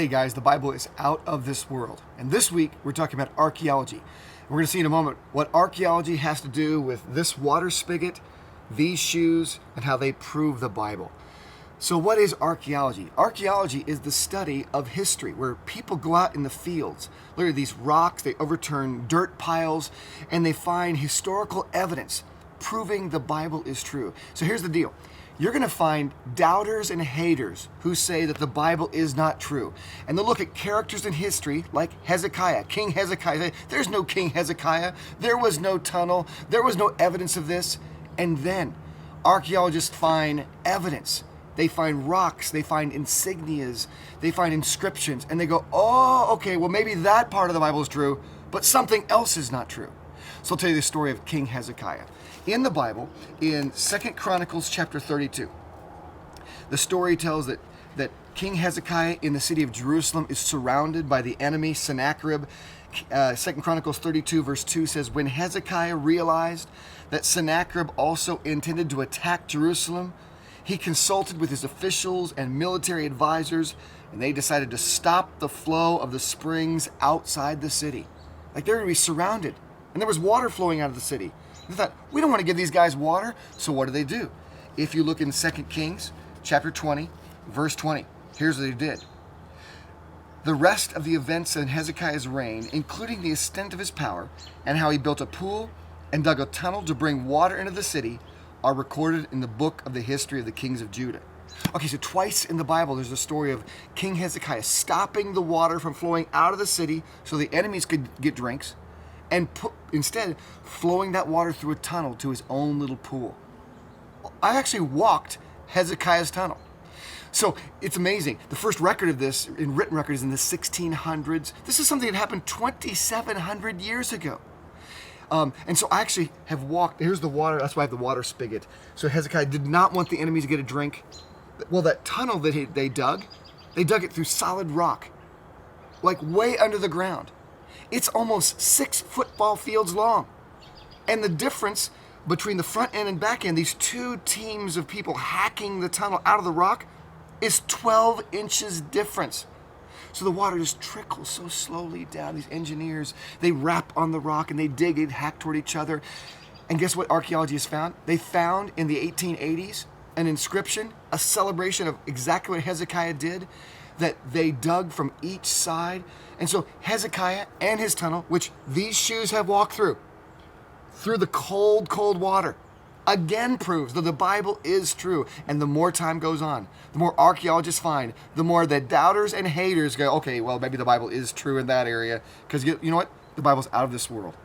Hey guys, the Bible is out of this world. And this week, we're talking about archaeology. We're going to see in a moment what archaeology has to do with this water spigot, these shoes, and how they prove the Bible. So what is archaeology? Archaeology is the study of history, where people go out in the fields, look at these rocks, they overturn dirt piles, and they find historical evidence proving the Bible is true. So here's the deal. You're going to find doubters and haters who say that the Bible is not true. And they'll look at characters in history like Hezekiah, King Hezekiah. There's no King Hezekiah. There was no tunnel. There was no evidence of this. And then archaeologists find evidence. They find rocks, they find insignias, they find inscriptions, and they go, oh, okay, well maybe that part of the Bible is true, but something else is not true. So I'll tell you the story of King Hezekiah. In the Bible, in 2 Chronicles chapter 32, the story tells that King Hezekiah in the city of Jerusalem is surrounded by the enemy, Sennacherib. 2 Chronicles 32 verse 2 says, when Hezekiah realized that Sennacherib also intended to attack Jerusalem, he consulted with his officials and military advisors, and they decided to stop the flow of the springs outside the city. Like they're going to be surrounded. And there was water flowing out of the city. They thought, we don't want to give these guys water, so what do? If you look in 2 Kings chapter 20, verse 20, here's what they did. The rest of the events in Hezekiah's reign, including the extent of his power, and how he built a pool and dug a tunnel to bring water into the city, are recorded in the book of the history of the kings of Judah. Okay, so twice in the Bible there's a story of King Hezekiah stopping the water from flowing out of the city so the enemies could get drinks, and instead flowing that water through a tunnel to his own little pool. I actually walked Hezekiah's tunnel. So it's amazing. The first record of this, in written record, is in the 1600s. This is something that happened 2,700 years ago. And so I actually have walked, here's the water, that's why I have the water spigot. So Hezekiah did not want the enemies to get a drink. Well, that tunnel that they dug it through solid rock, like way under the ground. It's almost 6 football fields long. And the difference between the front end and back end, these two teams of people hacking the tunnel out of the rock, is 12 inches difference. So the water just trickles so slowly down. These engineers, they rap on the rock and they dig and hack toward each other. And guess what archaeology has found? They found in the 1880s an inscription, a celebration of exactly what Hezekiah did, that they dug from each side. And so Hezekiah and his tunnel, which these shoes have walked through the cold, cold water, again proves that the Bible is true. And the more time goes on, the more archaeologists find, the more the doubters and haters go, okay, well, maybe the Bible is true in that area. Because you know what? The Bible's out of this world.